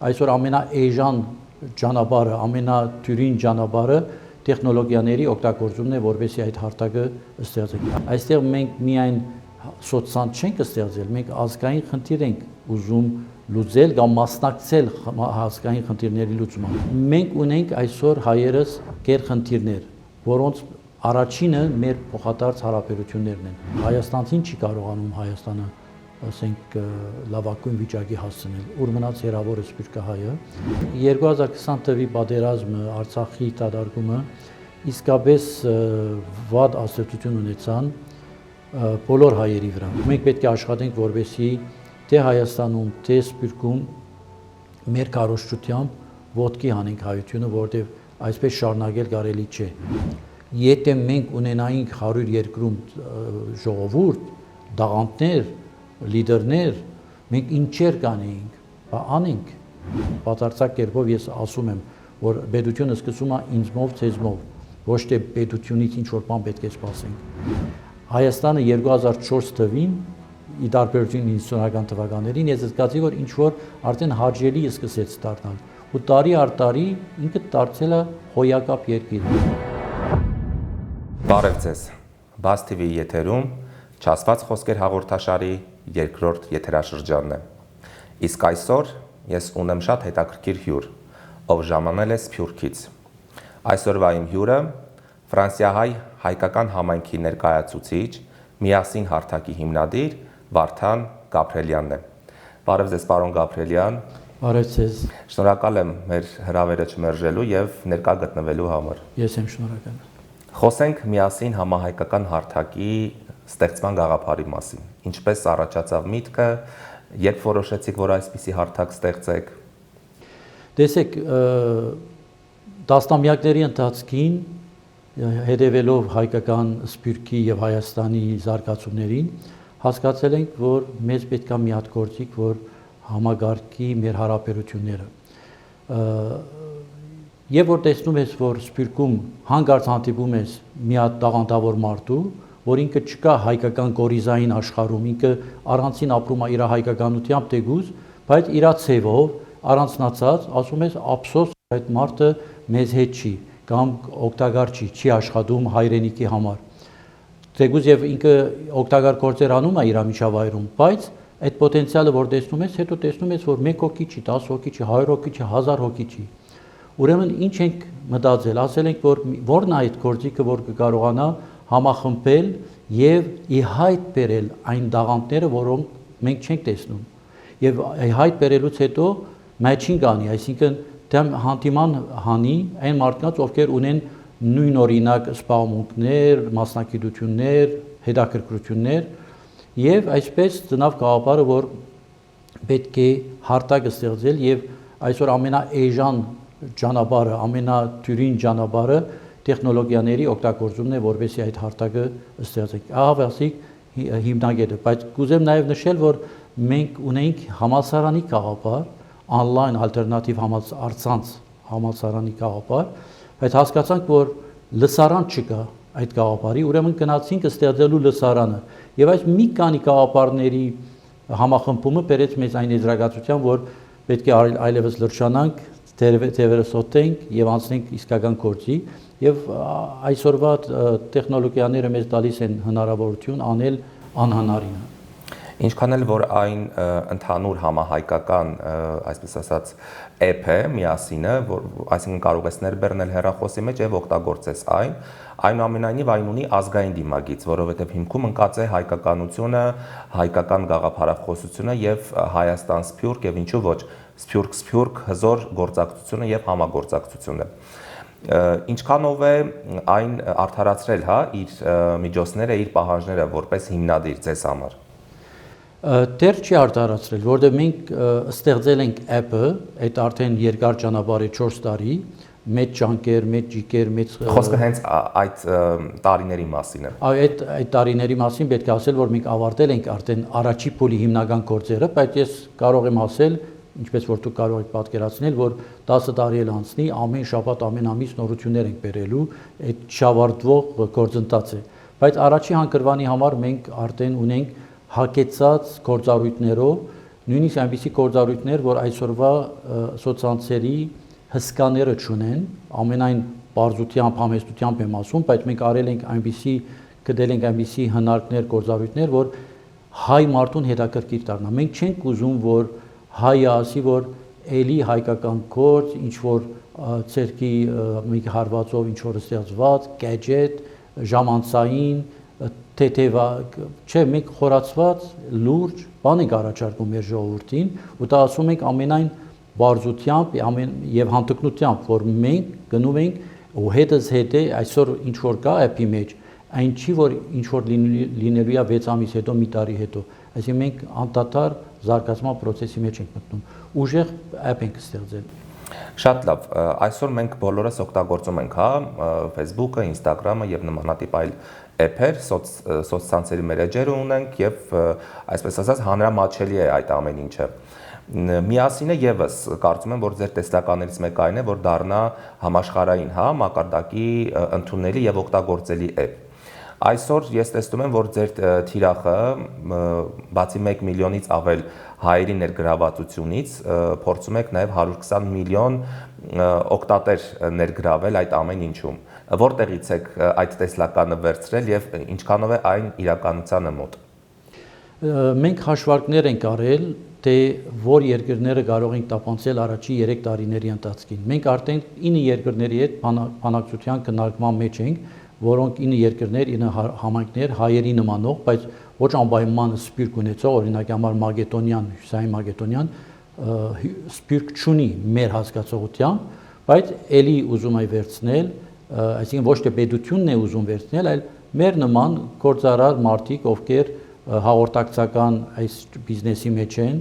Այսօր ամենաէժան ճանապարհը, ամենաթյուրին ճանապարհը տեխնոլոգիաների օգտագործումն է, որովհետեւ այդ հարթակը ստեղծենք։ Այստեղ մենք միայն սոցիալ չենք ստեղծել, մենք ազգային խնդիր ենք ուզում լուծել կամ մասնակցել ազգային խնդիրների լուծմանը։ Մենք ունենք այսօր հայերս գերխնդիրներ, որոնց առաջինը մեր փոխադարձ հարաբերություններն են։ Հայաստանցին չի կարողանում Հայաստանը ասենք լավագույն վիճակի հասցնել, ուր մնաց հերավոր սփյուռքահայը 2020 թվականի պատերազմը, Արցախի դատարկումը իսկապես վատ ազդեցություն ունեցան բոլոր հայերի վրա։ Մենք պետք է աշխատենք, որպեսզի թե Հայաստանում, թե Սփյուռքում մեր քարոզչությամբ ոտքի հանենք հայությունը, որովհետև այսպես շարունակել կարելի չէ։ Եթե մենք ունենայինք 100 երկրում ժողովուրդ, դաղանդներ, լիդերներ, մենք ինչեր կանեինք, անենք։ Բացարձակ կերպով ես ասում եմ, որ պետությունը սկսում է ինձմով, ցեզմով, ոչ թե պետությունից ինչ որ բան պետք է սպասենք։ Հայաստանը 2004 թվականին ի տարբերություն 90-ական թվականներին ես զգացի, որ ինչ որ արդեն հաճելի սկսեց դառնալ, ու տարի առ տարի ինքը դարձել է հոյակապ երկիր։ Բարև ձեզ։ Բաց TV եթերում Չասված խոսքեր հաղորդաշարի երկրորդ եթերաշրջանն է։ Իսկ այսօր ես ունեմ շատ հետաքրքիր հյուր, ով ժամանել է Սփյուռքից։ Այսօրվա իմ հյուրը ֆրանսիահայ հայկական համայնքի ներկայացուցիչ, միասին հարթակի հիմնադիր Վարդան Գաբրելյանն է։ Բարև ձեզ, պարոն Գաբրելյան։ Բարև ձեզ։ Շնորհակալ եմ մեր հրավերը չմերժելու եւ ներկա գտնվելու համար։ Ես եմ շնորհակալ։ Խոսենք միասին համահայկական հարթակի ստեղծման գաղափարի մասին։ Ինչպես առաջացավ միտքը, երբ որոշեցիք, որ այսպիսի հարթակ ստեղծեք։ Տեսեք, տասնամյակների ընթացքին հետևելով հայկական Սփյուռքի եւ Հայաստանի զարգացումներին, հասկացել ենք, որ մեզ պետք է մի հատ գործիք, որ համագարկի մեր հարաբերությունները։ Եվ որ տեսնում ես, որ Սփյուռքում հանկարծ հանդիպում ես մի հատ տաղանդավոր մարդու, որ ինքը չկա հայկական կորիզային աշխարհում, ինքը առանցին ապրում է իր հայկականությամբ թեգուզ, բայց իր ցևով առանցնացած, ասում ես ափսոս այդ մարդը մեզ հետ չի կամ օգտակար չի աշխատում հայրենիքի համար։ Թեգուզ եւ ինքը օգտակար գործեր անում է իր միջավայրում, բայց այդ պոտենցիալը որ տեսնում ես, հետո տեսնում ես, որ 1 հոգի չի, 10 հոգի չի, 100 հոգի չի, 1000 հոգի չի։ Ուրեմն ինչ ենք մտածել, ասել ենք, որ որն է այդ գործիքը, որ կկարողանա համախմբել եւ ի հայտ բերել այն դաղանդները, որոնք մենք չենք տեսնում։ Եվ հայտ բերելուց հետո matching անի, այսինքն դեմ հանդիման հանի այն մարդկանց, ովքեր ունեն նույն օրինակ սպառումներ, մասնակցություններ, հետաքրքրություններ եւ այսպես ծնավ գաղափարը, որ պետք է հարթակ ստեղծել եւ այսօր ամենաէժան ճանապարհը, ամենաթյուրին ճանապարհը տեխնոլոգիաների օգտագործումն է, որովհետեւ այդ հարթակը ստեղծենք։ Ահավասիկ հիմնագետը, բայց կուզեմ նաև նշել, որ մենք ունենք համալսարանի գաղափար, on-line alternative առցանց համալսարանի գաղափար, բայց հասկացանք, որ լսարան չկա այդ գաղափարի, ուրեմն գնացինք ստեղծելու լսարանը։ Եվ այս մի քանի գաղափարների համախմբումը բերեց մեզ այն եզրակացության, որ պետք է այլևս լրջանանք, թևերսոտենք եւ անցնենք իսկական գործի եւ այսօրվա տեխնոլոգիաները մեզ տալիս են հնարավորություն անել անհնարինը։ Ինչքան էլ որ այն ընդհանուր համահայկական, այսպես ասած, app է, միասինը, որ այսինքն կարող ես ներբեռնել հեռախոսի մեջ եւ օգտագործես այն, այնուամենայնիվ այն ունի ազգային դիմագիծ, որովհետեւ հիմքում ընկած է հայկականությունը, հայկական գաղափարախոսությունը եւ Հայաստան-Սփյուռք եւ ինչու ոչ Սփյուռք-Սփյուռք հզոր գործակցությունը եւ համագործակցությունը։ Ինչքանով է այն արդարացրել, հա, իր միջոցները, իր պահանջները որպես հիմնադիր ձեզ համար։ Դեռ չի արդարացրել, որովհետև մենք ստեղծել ենք app-ը, այդ արդեն երկար ճանապարհ է 4 տարի, մեծ ճանկեր, մեծ ջիկեր, մեծ Խոսքը հենց այդ տարիների մասին է։ Այդ տարիների մասին պետք է ասել, որ մենք ավարտել ենք արդեն առաջի փուլի հիմնական գործերը, բայց ես կարող եմ ասել, ինչպես որ դուք կարող եք պատկերացնել, որ 10 տարի էլ անցնի, ամեն շաբաթ, ամեն ամիս նորություններ ենք բերելու, այդ չավարտվող գործընթաց է։ Բայց առաջի հանգրվանի համար մենք արդեն ունենք հակեցած գործառույթներով նույնիսկ այնպիսի գործառույթներ, որ այսօրվա սոցցանցերի հսկաները չունեն, ամենայն բարձրությամբ, համեստությամբ եմ ասում, բայց մենք արել ենք գտել ենք այնպիսի հնարքներ, գործառույթներ, որ հայ մարդուն հետաքրքիր դառնա։ Մենք չենք ուզում, որ հայը ասի, որ էլի հայկական գործ, ինչ որ ցերկի մի հարվածով ինչ որ ստեղծված, gadget, ժամանցային, թեթևա, չէ, մենք խորացված, լուրջ բան ենք առաջարկում մեր ժողովրդին, ու դա ասում ենք ամենայն բարձրությամբ եւ հանդգնությամբ, որ մենք գնում ենք ու հետս հետ է այսօր ինչ որ կա app-ի մեջ, այն չի որ ինչ որ լինելու է 6 ամիս հետո, մի տարի հետո, այսինքն մենք անդադար զարգացման process-ի մեջ ենք մտնում, ուժեղ app ենք ստեղծել։ Շատ լավ, այսօր մենք բոլորս օգտագործում ենք, հա, Facebook-ը, Instagram-ը եւ նմանատիպ այլ app-եր, սոցցանցերի մերեջեր ունենք եւ այսպես ասած հանրամատչելի է այդ ամեն ինչը։ Միասինը եւս կարծում եմ, որ ձեր տեսլականերից մեկը այն է, որ դառնա համաշխարհային, հա, մակարդակի ընդունելի եւ օգտագործելի app։ Այսօր ես տեսնում եմ, որ ձեր թիրախը բացի 1 միլիոնից ավել հայերի ներգրավվածությունից փորձում եք նաև 120 միլիոն օգտատեր ներգրավել այդ ամեն ինչում։ Որտեղից եք այդ տեսլականը վերցրել եւ ինչքանով է այն իրականությանը մոտ։ Մենք հաշվարկներ ենք արել, թե որ երկրները կարող են տապանցել առաջի 3 տարիների ընթացքին։ Մենք արդեն 9 երկրների հետ բանակցության քննարկման մեջ ենք, որոնք 9 երկրներ, 9 համայնքներ, հայերի նմանող, բայց ոչ անպայման սպիրկ ունեցող, օրինակ համար Մակեդոնիան, Հյուսիսային Մակեդոնիան սպիրկ չունի մեր հասկացողությամբ, բայց էլի ուզում է վերցնել, այսինքն ոչ թե պետությունն է ուզում վերցնել, այլ մեր նման գործարար մարդիկ, ովքեր հաղորդակցական այս բիզնեսի մեջ են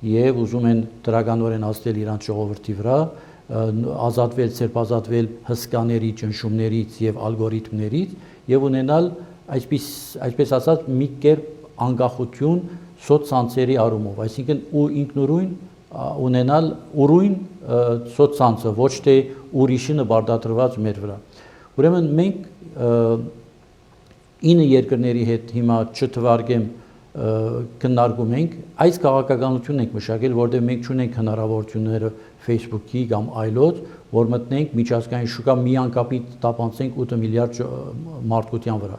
եւ ուզում են դրականորեն ազդել իրանց ժողովրդի վրա, ազատվել, ցերպազատվել հսկաների, ճնշումներից եւ ալգորիթմներից եւ ունենալ այսպես ասած մի կերպ անկախություն սոցցանցերի առումով, այսինքն ու ինքնուրույն ունենալ ուրույն սոցցանցը, ոչ թե ուրիշի նպատակված մեր վրա։ Ուրեմն մենք 9 երկրների հետ հիմա չթվարկեմ քննարկում ենք, այս քաղաքականությունն ենք մշակել, որտեղ մենք չունենք հնարավորությունները Facebook-ի կամ այլոց, որ մտնենք միջազգային շուկա միանգամից տապանցենք 8 միլիարդ մարդկության վրա,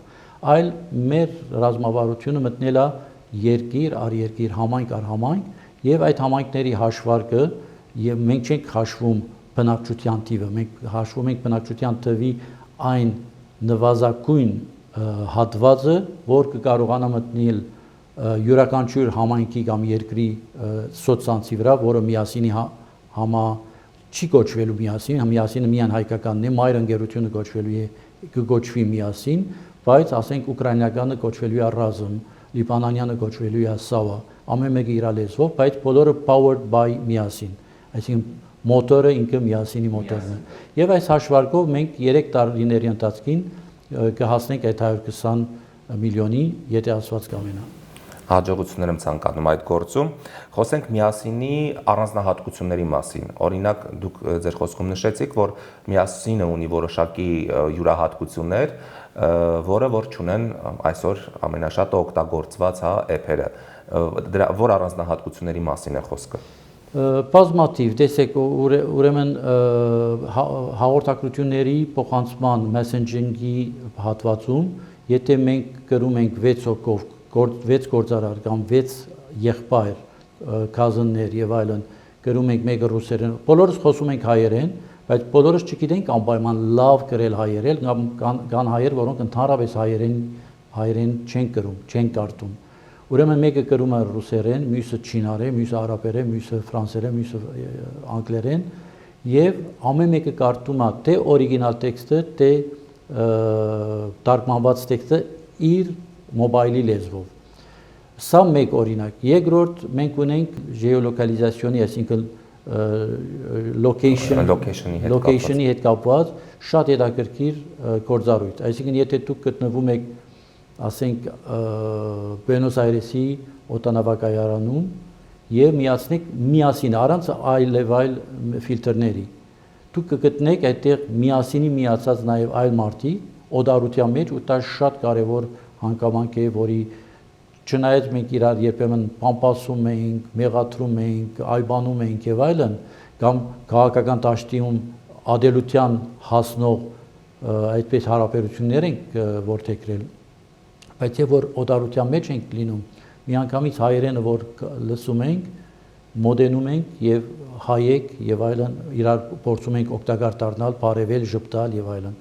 այլ մեր ռազմավարությունը մտնել է երկիր առ երկիր, համայնք առ համայնք, եւ այդ համայնքների հաշվարկը, եւ մենք չենք հաշվում բնակչության թիվը, մենք հաշվում ենք բնակչության թվի այն նվազագույն հատվածը, որ կկարողանա մտնել յուրաքանչյուր համայնքի կամ երկրի սոցցանցի վրա, որը միասինի չի կոչվելու միասինը միայն հայկականն է, մայր ընկերությունը կգոչվի միասին, բայց ասենք ուկրաինականը կոչվելու է ռազմ, լիբանանյանը կոչվելու է սավա, ամեն մեկը իր լեզվով, բայց բոլորը powered by միասին, այսինքն մոտորը ինքը միասինի մոտորն է։ Եվ այս հաշվարկով մենք 3 տարիների ընթացքին կհասնենք այդ 120 միլիոնի, եթե Աստված կամենա։ Հաջողություններ եմ ցանկանում այդ գործում։ Խոսենք միասինի առանձնահատկությունների մասին։ Օրինակ, դուք ձեր խոսքում նշեցիք, որ միասինը ունի որոշակի յուրահատկություններ, որը որ չունեն այսօր ամենաշատը օգտագործված app-երը։ Դրա որ առանձնահատկությունների մասին է խոսքը։ Բազմաթիվ, տեսեք, ուրեմն հաղորդակցությունների փոխանցման մեսենջինգի հատվածում, եթե մենք կրում ենք 6 հոգով, 6 գործարար կամ 6 եղբայր, cousin-ներ եւ այլն, կրում ենք մեկը ռուսերեն, բոլորս խոսում ենք հայերեն, բայց բոլորս չգիտենք անպայման լավ գրել հայերեն, կան հայեր, որոնք ընդհանրապես հայերեն չեն կրում, չեն կարդում։ Ուրեմն մեկը կրում է ռուսերեն, մյուսը չինարեն, մյուսը արաբերեն, մյուսը ֆրանսերեն, մյուսը անգլերեն եւ ամեն մեկը կարդում է թե օրիգինալ տեքստը, թե թարգմանված տեքստը իր մոբայլի լեզվով։ Սա մեկ օրինակ։ Երկրորդ մենք ունենք geolocalization-ի, այսինքն location-ի հետ կապված շատ հետաքրքիր գործառույթ։ Այսինքն եթե դուք գտնվում եք ասենք Բուենոս Այրեսի օդանավակայարանում եւ միացնեք միասին առանց այլ ֆիլտրների, դուք կգտնեք այդտեղ միասինի միացած նաեւ այլ մարդիկ օդարության մեջ, ու դա շատ կարեւոր հանգամանք է, որի չնայած մենք իրար երբեմն պամպասում էինք, մեղադրում էինք, այբանում էինք եւ այլն, կամ քաղաքական դաշտում ադելության հասնող այդպես հարաբերություններ ենք որդեգրել, բայց եւ որ օտարության մեջ ենք լինում, միանգամից հայերենը որ լսում ենք, մոդենում ենք եւ հայեք եւ այլն իրար փորձում ենք օգտակար դառնալ, բարևել, ժպտալ եւ այլն։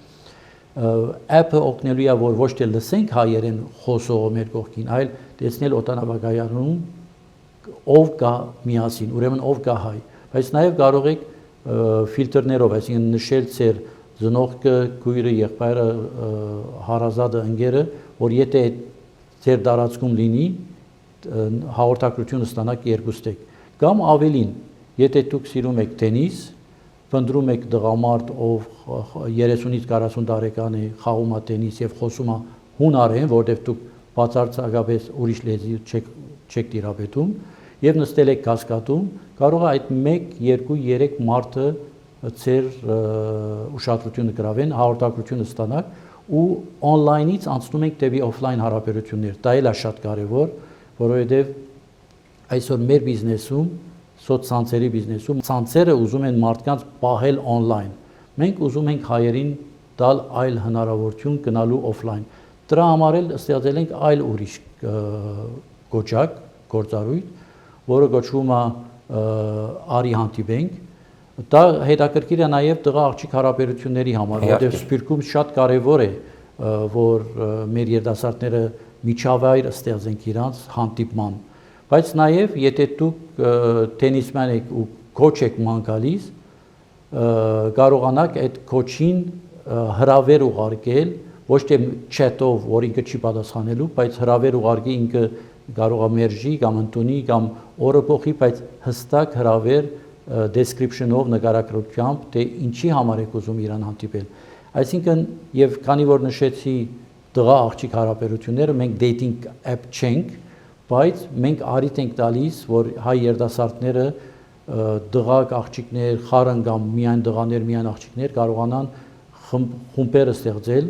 App-ը օգնելու է որ ոչ թե լսենք հայերեն խոսողը մեր կողքին, այլ տեսնել օտանավակայանում ով կա միասին, ուրեմն ով կա հայ, բայց նաեւ կարող եք ֆիլտրներով, այսինքն նշել ձեր ծնողքը, քույրը, եղբայրը, հարազատը, ընկերը, որ եթե ձեր տարածքում լինի, հաղորդակցությունը ստանաք երկուստեք։ Կամ ավելին, եթե դուք սիրում եք տենիս, փնտրում եք դղամարդ, ով 30-ից 40 տարեկան է, խաղում է տենիս եւ խոսում է հունարեն, որտեղ դուք բացարձակապես ուրիշ լեզու չեք տիրապետում, եւ նստել եք կասկադում, կարող է այդ 1, 2, 3 մարդը ձեր ուշադրությունը գրավեն, հաղորդակցությունը ստանաք ու on-line-ից անցնում ենք դեպի off-line հարաբերություններ։ Դա էլ է շատ կարեւոր, որովհետեւ այսօր մեր բիզնեսում, սոցցանցերի բիզնեսում, ցանցերը ուզում են մարդկանց պահել on-line։ Մենք ուզում ենք հայերին տալ այլ հնարավորություն գնալու off-line։ Դրա համար էլ ստեղծել ենք այլ ուրիշ կոճակ, գործառույթ, որը կոչվում է Արի հանդիպենք։ Դա հետաքրքիր է նաև տղա աղջիկ հարաբերությունների համար, որտեղ Սփյուռքում շատ կարևոր է, որ մեր երիտասարդները միջավայր ստեղծենք իրանց հանդիպման։ Բայց նաև եթե դուք տենիսման եք ու քոչ եք ման գալիս, կարողանաք այդ քոչին հրավեր ուղարկել, ոչ թե չեթով, որ ինքը չի պատասխանելու, բայց հրավեր ուղարկի ինքը կարող է մերժի կամ ընդունի կամ օրը փոխի, բայց հստակ հրավեր description-ով նկարագրությամբ, թե ինչի համար եք ուզում իրան հանդիպել։ Այսինքն, եւ քանի որ նշեցի տղա աղջիկ հարաբերությունները, մենք dating app չենք, բայց մենք արիտ ենք տալիս, որ հայ երիտասարդները տղա աղջիկներ, խառն կամ միայն տղաներ, միայն աղջիկներ կարողանան խումբեր ստեղծել,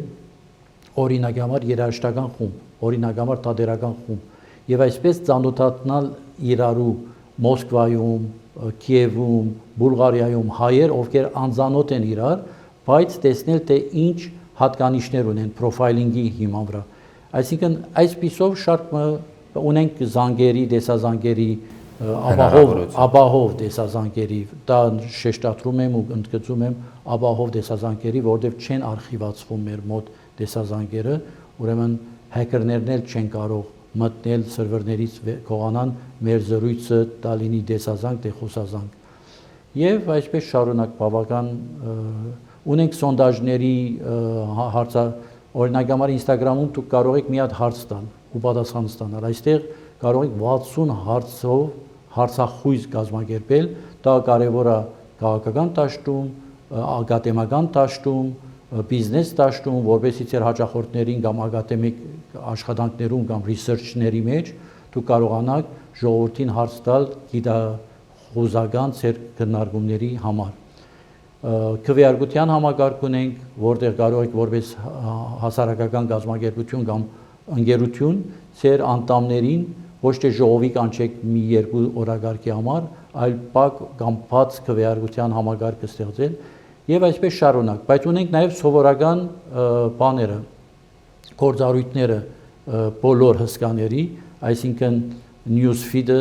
օրինակ համար երաժշտական խումբ, օրինակ համար թատերական խումբ, եւ այսպես ծանոթանալ իրարու Մոսկվայում, Կիևում, Բուլղարիայում հայեր, ովքեր անծանոթ են իրար, բայց տեսնել թե ինչ հատկանիշներ ունեն պրոֆայլինգի հիման վրա։ Այսինքն այսպիսով շատ ունենք զանգերի, տեսազանգերի, ապահով տեսազանգերի, դա շեշտադրում եմ ու ընդգծում եմ ապահով տեսազանգերի, որտեղ չեն արխիվացվում մեր մոտ տեսազանգերը, ուրեմն հեքերներն էլ չեն կարող մտնել սերվերներից կողանան մեր զրույցը տալինի տեսազանգ, թե խոսազանգ։ Եվ այսպես շարունակ բավական ունենք սոնդաժների հարցը, օրինակ համար Instagram-ում դուք կարող եք մի հատ հարց տալ ու պատասխան ստանալ։ Այստեղ կարող եք 60 հարցով հարցախույզ կազմակերպել, դա կարևոր է քաղաքական դաշտում, ակադեմիական դաշտում, բիզնես դաշտում, որովհետեւ ձեր հաճախորդներին կամ ակադեմիկ աշխատանքներում կամ research-ների մեջ դուք կարողանաք ժողովրդին հարց տալ գիտախոզական ձեր քննարկումների համար։ Քվեարկության համակարգ ունենք, որտեղ կարող եք որպես հասարակական կազմակերպություն կամ ընկերություն ձեր անդամներին ոչ թե ժողովի կանչեք մի երկու օրակարգի համար, այլ պակ կամ բաց քվեարկության համակարգ ստեղծել եւ այսպես շարունակ, բայց ունենք նաեւ սովորական բաները, գործառույթները բոլոր հսկաների, այսինքն news feed-ը,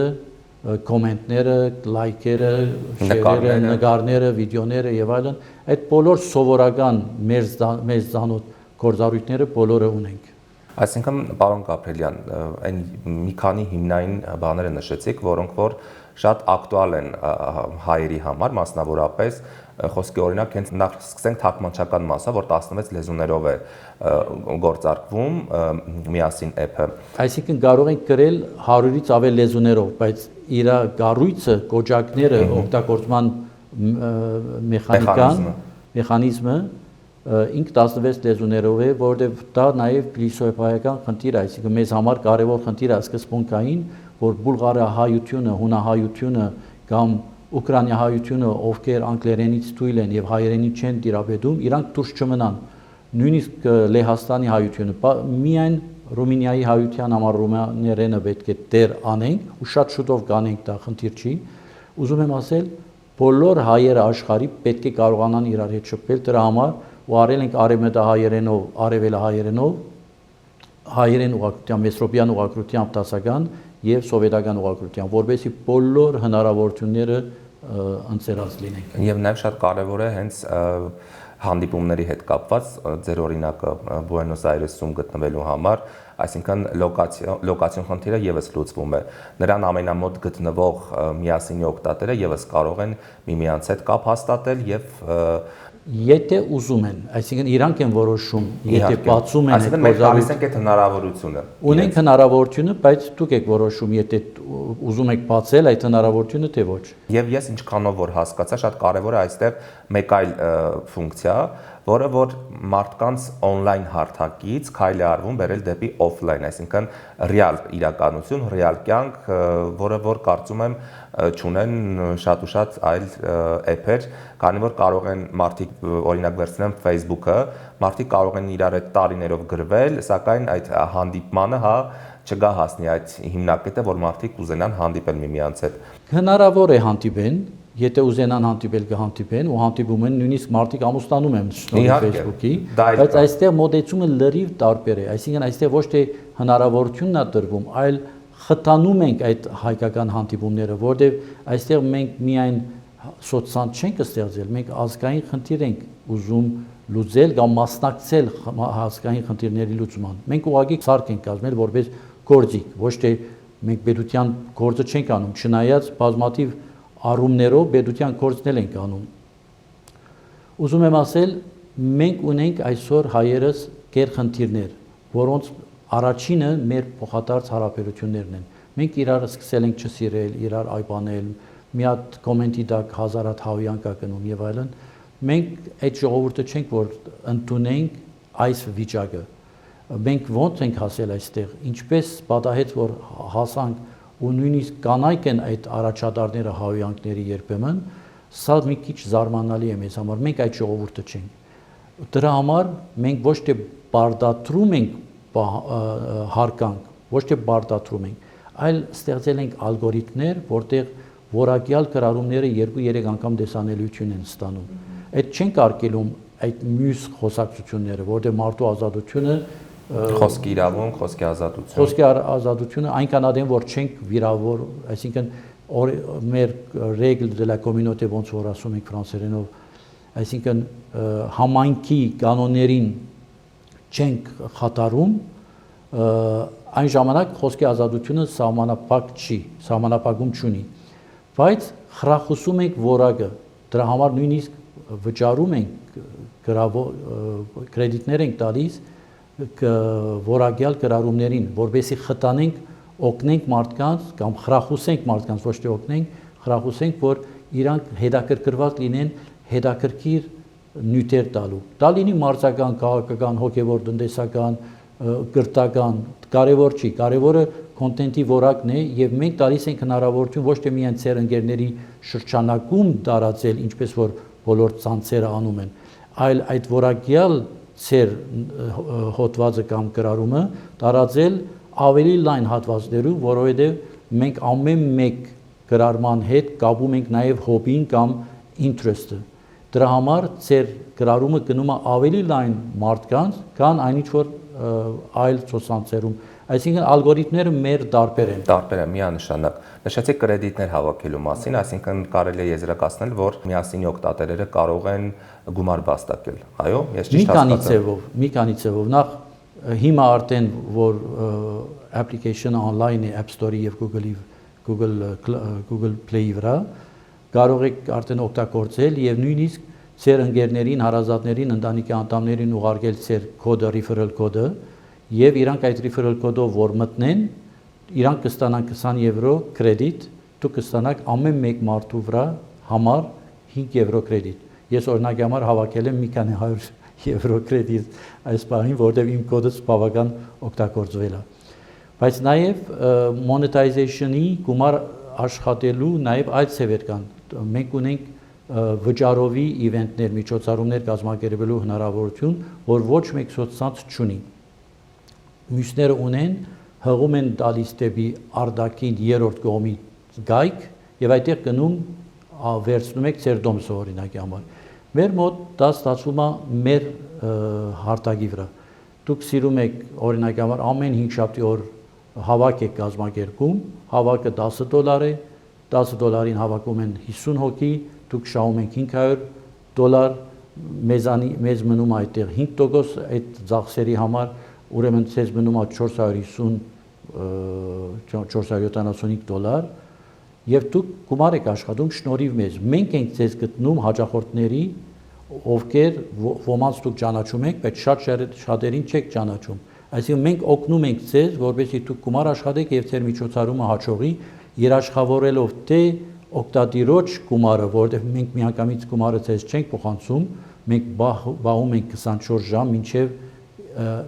կոմենտները, լայքերը, շերերը, նկարները, վիդեոները եւ այլն, այդ բոլոր սովորական մեզ ծանոթ գործառույթները բոլորը ունենք։ Այսինքն, պարոն Գաբրելյան, այն մի քանի հիմնային բաները նշեցիք, որոնք որ շատ ակտուալ են հայերի համար, մասնավորապես խոսքի օրինակ հենց նախ սկսենք թարգմանչական մասը, որ 16 լեզուներով է գործարկվում միասին app-ը։ Այսինքն կարող ենք գրել 100-ից ավել լեզուներով, բայց իր կառույցը, կոճակները, օգտագործման մեխանիզմը ինք 16 լեզուներով է, որովհետև դա նաև փիլիսոփայական խնդիր է, այսինքն մեզ համար կարևոր խնդիր է սկզբունքային, որ բուլղարահայությունը, հունահայությունը կամ ուկրաինահայությունը, ովքեր անգլերենից թույլ են եւ հայերենից չեն տիրապետում, իրանք դուրս չմնան։ Նույնիսկ Լեհաստանի հայությունը միայն Ռումինիայի հայության համար ռումիաներենը պետք է դեր անենք ու շատ շուտով կանենք, դա խնդիր չի։ Ուզում եմ ասել, բոլոր հայերը աշխարհի պետք է կարողանան իրար հետ շփվել, դրա համար ու արել ենք արևմտահայերենով, արևելահայերենով, հայերեն ուղղակրությամբ, մեսրոպյան ուղղակրությամբ դասական եւ սովետական ուղղակրությամբ, որովհետեւ բոլոր հնարավորությունները ընձեռած լինենք։ Եվ նաև շատ կարևոր է հենց հանդիպումների հետ կապված ձեր օրինակը Բուենոս Այրեսում գտնվելու համար, այսինքն լոկացիոն խնդիրը եւս լուծվում է։ Նրան ամենամոտ գտնվող միասինի օգտատերը եւս կարող են միմյանց հետ կապ հաստատել եւ Եթե ուզում են, այսինքն իրանք են որոշում, եթե բացում են այդ հնարավորությունը։ Ունենք հնարավորությունը, բայց դուք եք որոշում, եթե ուզում եք բացել այդ հնարավորությունը, թե ոչ։ Եվ ես ինչքանով որ հասկացա, շատ կարևոր է այստեղ մեկ այլ ֆունկցիա, որը որ մարդկանց on-line հարթակից քայլ է արվում բերել դեպի off-line, այսինքն ռեալ իրականություն, ռեալ կյանք, որը որ կարծում եմ չունեն շատ ու շատ այլ app-եր, քանի որ կարող են մարդիկ օրինակ վերցնեն Facebook-ը, մարդիկ կարող են իրար հետ տարիներով գրվել, սակայն այդ հանդիպմանը չգա հասնի այդ հիմնակետը, որ մարդիկ ուզենան հանդիպել միմյանց հետ։ Հնարավոր է հանդիպեն, եթե ուզենան հանդիպել կհանդիպեն ու հանդիպում են, նույնիսկ մարդիկ ամուսնանում են Facebook-ի, բայց այստեղ մոդեցումը լրիվ տարբեր է, այսինքն այստեղ ոչ թե հնարավորությունն է տրվում, այլ խթանում ենք այդ հայկական հանդիպումները, որտեղ այստեղ մենք միայն սոցիալ չենք ստեղծել, մենք ազգային խնդիր ենք ուզում լուծել կամ մասնակցել ազգային խնդիրների լուծման։ Մենք ուղղակի սարք ենք կազմել որպես գործիք, ոչ թե մենք պետության գործը չենք անում, չնայած բազմաթիվ առումներով պետության գործն ենք անում։ Ուզում եմ ասել, մենք ունենք այսօր հայերս գերխնդիրներ, որոնց առաջինը մեր փոխադարձ հարաբերություններն են։ Մենք իրար սկսել ենք չսիրել, իրար այբանել, մի հատ կոմենտի տակ 1000 հատ հավյան կա գնում եւ այլն։ Մենք այդ ժողովուրդը չենք, որ ընդունենք այս վիճակը։ Մենք ոնց ենք հասել այստեղ, ինչպես պատահեց, որ հասանք ու նույնիսկ կանայք են այդ առաջադարները հավյանքների երբեմն, սա մի քիչ զարմանալի է մեզ համար, մենք այդ ժողովուրդը չենք։ Դրա համար մենք ոչ թե բարդատրում ենք հարկանք, ոչ թե բարդատրում ենք, այլ ստեղծել ենք ալգորիթմներ, որտեղ որակյալ գրառումները 2-3 անգամ տեսանելիություն են ստանում։ Այդ չենք արգելում այդ մյուս խոսակցությունները, որտեղ մարդու ազատությունը խոսքի իրավունք, խոսքի ազատություն։ Խոսքի ազատությունը այնքան ադեմ, որ չենք վիրավոր, այսինքն մեր règle de la communauté ոնց որ ասում ենք ֆրանսերենով, այսինքն համայնքի կանոններին չենք խաթարում, այն ժամանակ խոսքի ազատությունը սահմանափակ չի, սահմանափակում չունի, բայց խրախուսում ենք որակը, դրա համար նույնիսկ վճարում ենք կրեդիտներ ենք տալիս որակյալ գրառումներին, որովհետեւ խտանենք, օգնենք մարդկանց կամ խրախուսենք մարդկանց, ոչ թե օգնենք, խրախուսենք, որ իրանք հետաքրքրված լինեն հետաքրքիր նյութեր տալու։ Դա լինի մարզական, քաղաքական, հոգևոր, տնտեսական, կրթական, կարևոր չի, կարևորը կոնտենտի որակն է եւ մենք տալիս ենք հնարավորություն ոչ թե միայն ծեր ընկերների շրջանակում տարածել, ինչպես որ բոլոր ցանցերը անում են, այլ այդ որակյալ ծեր հոդվածը կամ գրառումը տարածել ավելի լայն հատվածներում, որովհետեւ մենք ամեն մեկ գրառման հետ կապում ենք նաեւ հոբին կամ interest-ը։ Դրա համար ծեր գրառումը գնում է ավելի լայն մարդկանց, քան այնինչ որ այլ սոցցանցերում։ Այսինքն ալգորիթմները մեր տարբեր են։ Տարբեր են, միանշանակ։ Նշեցիք կրեդիտներ հավաքելու մասին, այսինքն կարելի է եզրակացնել, որ միասինի օգտատերերը կարող են գումար վաստակել։ Այո, ես ճիշտ հասկացա։ Մի քանի ձևով։ Նախ հիմա արդեն որ application-ը online է App Store-ի եւ Google Play-ի վրա, կարող եք արդեն օգտագործել եւ նույնիսկ ձեր ընկերներին, հարազատներին, ընտանիքի անդամներին ուղարկել ձեր կոդը, referral կոդը եւ իրանք այդ referral կոդով որ մտնեն, իրանք կստանան 20 եվրո կրեդիտ, դուք կստանաք ամեն մեկ մարդու վրա համար 5 եվրո կրեդիտ։ Ես օրինակի համար հավաքել եմ մի քանի 100 եվրո կրեդիտ այս բանին, որտեղ իմ կոդս բավական օգտագործվել է։ Բայց նաեւ monetization-ի գումար աշխատելու նաեւ այլ ծևեր կան։ Մենք ունենք վճարովի իվենտներ, միջոցառումներ կազմակերպելու հնարավորություն, որ ոչ մեկ սոցցանց չունի։ մյուսները ունեն, հղում են տալիս դեպի արդակին երրորդ կողմի գայք եւ այդտեղ գնում վերցնում եք ձեր դոմսը օրինակի համար։ Մեր մոտ դա ստացվում է մեր հարթակի վրա։ Դուք սիրում եք օրինակի համար ամեն 5 շաբթի օր հավաք եք կազմակերպում, հավաքը $10 է, $10 հավաքում են 50 հոգի, դուք շահում եք $500, մեզ մնում է այդտեղ 5% այդ ծախսերի համար, ուրեմն ցեզ մնում է $475 եւ դուք գումար եք աշխատում շնորհիվ մեզ։ Մենք ենք ցեզ գտնում հաճախորդների, ովքեր ոմանց դուք ճանաչում եք, բայց շատերին չեք ճանաչում։ Այսինքն մենք օգնում ենք ցեզ, որպեսզի դուք գումար աշխատեք եւ ձեր միջոցառումը հաջողի, երաշխավորելով թե օկտատիրոջ գումարը, որովհետեւ մենք միանգամից գումարը ցեզ չենք փոխանցում, մենք բաղում ենք 24 ժամ մինչեւ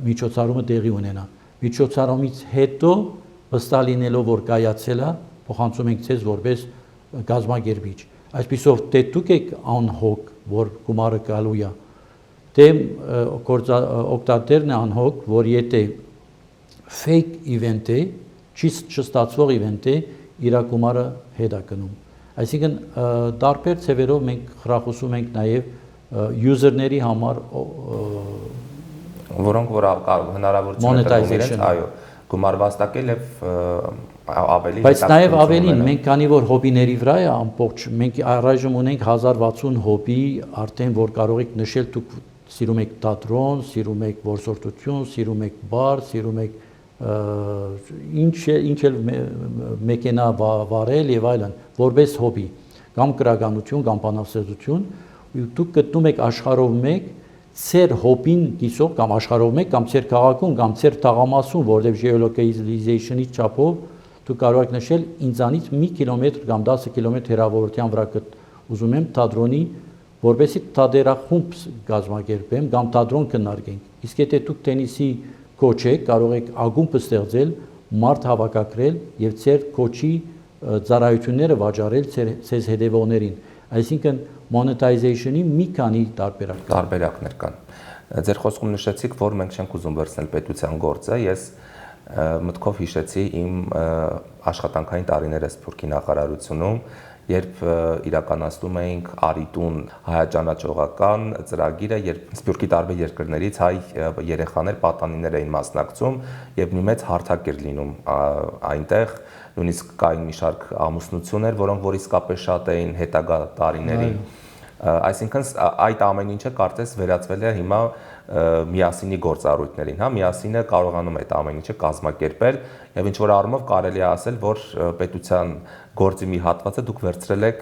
միջոցառումը տեղի ունենա։ Միջոցառումից հետո վստահ լինելով որ կայացել է, փոխանցում ենք ցեզ որպես գազագերբիչ։ Այսպիսով դե դուք եք անհոգ, որ գումարը գալու է։ Դե օկտատերն է անհոգ, որ եթե fake event է, չստացվող event է, իր գումարը հետ է գնում։ Այսինքն տարբեր ծևերով մենք խրախուսում ենք նաև user-ների համար որոնք որ հնարավորություն ունեն իրենց, այո, գումար վաստակել եւ ավելի բայց նաև ավելին մենք քանի որ հոբիների վրա է ամբողջ մենք առայժմ ունենք 1060 հոբի արդեն որ կարող եք նշել դուք սիրում եք թատրոն, սիրում եք որսորդություն, սիրում եք բար, սիրում եք ինչ էլ մեքենա վարել եւ այլն որպես հոբի կամ գրականություն կամ բանաստեղծություն դուք գտնում եք աշխարհով մեկ ծեր հոբին կիսող կամ աշխարհով մեկ կամ ծեր քաղաքում կամ ծեր թաղամասում որտեղ geolocalization-ի չափով դուք կարող եք նշել ինձանից մի կիլոմետր կամ 10 կիլոմետր հեռավորության վրա ուզում եմ թատրոնի որպեսզի թատերախումբ կազմակերպեմ կամ թատրոն քննարկենք իսկ եթե դուք տենիսի կոչ եք կարող եք ակումբ ստեղծել մարդ հավաքագրել եւ ծեր կոչի ծառայությունները վաճառել ցեզ հետևողներին այսինքն monetization-ի մի քանի տարբերակներ կան ձեր խոսքում նշեցիք որ մենք չենք ուզում վերցնել պետության գործը ես մտքով հիշեցի իմ աշխատանքային տարիները Սփյուռքի նախարարությունում երբ իրականացնում էինք Արիտուն հայաճանաչողական ծրագիրը երբ Սփյուռքի տարբեր երկրներից հայ երեխաներ պատանիներ էին մասնակցում եւ մի մեծ հարթակ էր լինում այնտեղ նույնիսկ կային մի շարք ամուսնություններ որոնք որ իսկապես շատ էին հետագա տարիներին այսինքն այդ ամեն ինչը կարծես վերածվել է հիմա միասինի գործառույթներին, հա, միասինը կարողանում է այդ ամեն ինչը կազմակերպել եւ ինչ որ առումով կարելի է ասել, որ պետության գործի մի հատվածը դուք վերցրել եք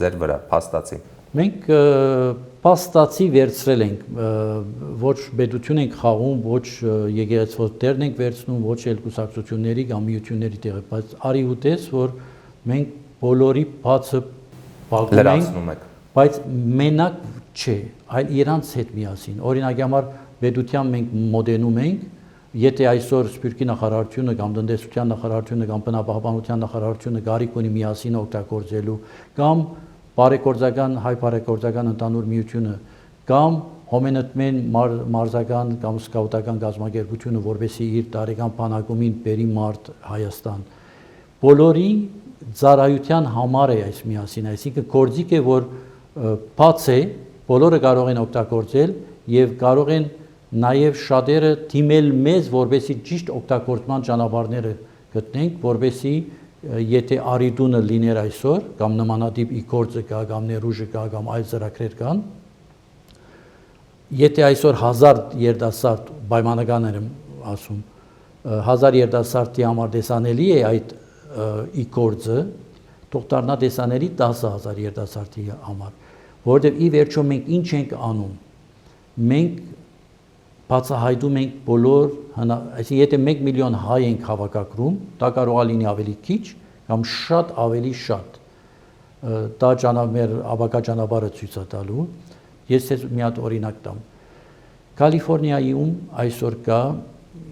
ձեր վրա, փաստացի։ Մենք փաստացի վերցրել ենք, ոչ պետություն ենք խաղում, ոչ եկեղեցու տերն ենք վերցնում, ոչ էլ կուսակցությունների կամ միությունների տեղը, բայց արի ուտես, որ մենք բոլորի բացը լրացնում ենք, բայց մենակ չէ, այլ իրանց հետ միասին։ Օրինակի համար պետության մենք մոդենում ենք, եթե այսօր Սփյուռքի նախարարությունը կամ տնտեսության նախարարությունը կամ բնապահպանության նախարարությունը գարիք ունի միասին օգտագործելու կամ բարեգործական հայ բարեգործական ընդհանուր միությունը կամ հոմենտմեն մարզական կամ սկաուտական գազམ་ակերպությունը որովհետեւ իր տարեկան բանակումին բերի մարդ Հայաստան բոլորի ծառայության համար է այս միասին այսինքն գործիք է որ բաց է բոլորը կարող են օգտագործել եւ կարող են նաեւ շատերը թիմել մեզ որովհետեւ ճիշտ օգտագործման ճանապարհները գտնենք որովհետեւ եթե Արիդունը լիներ այսօր կամ նմանատիպ իգործը կա կամ ներուժը կա կամ այլ ծրագրեր կան եթե այսօր 1000 երդասարդ պայմանական եմ ասում 1000 երդասարտի համար տեսանելի է այդ իգործը թող դառնա տեսանելի 10000 երդասարտի համար որովհետև ի վերջո մենք ինչ ենք անում մենք բացահայտում ենք բոլոր այսինքն եթե 1 միլիոն հայ ենք հավաքագրում դա կարող է լինի ավելի քիչ կամ շատ ավելի շատ դա ճանապարհ աբակա ճանապարհը ցույց է տալու ես ես մի հատ օրինակ տամ Կալիֆոռնիայում այսօր կա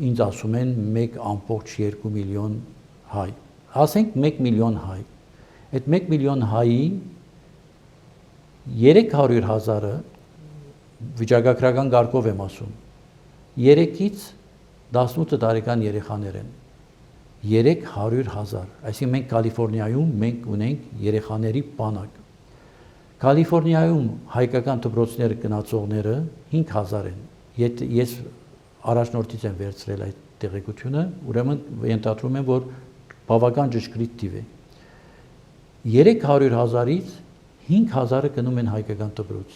ինձ ասում են 1.2 միլիոն հայ ասենք 1 միլիոն հայ այդ 1 միլիոն հայի 300,000-ը վիճակագրական կարգով եմ ասում 3-ից 18 տարեկան երեխաներ են 300,000, այսինքն մենք Կալիֆոռնիայում մենք ունենք երեխաների բանակ։ Կալիֆոռնիայում հայկական դպրոցները գնացողները 5,000 են։ Ես առաջնորդից եմ վերցրել այդ տեղեկությունը, ուրեմն ենթադրում եմ, որ բավական ճշգրիտ տիվ է։ 300,000-ից 5,000-ը գնում են հայկական դպրոց։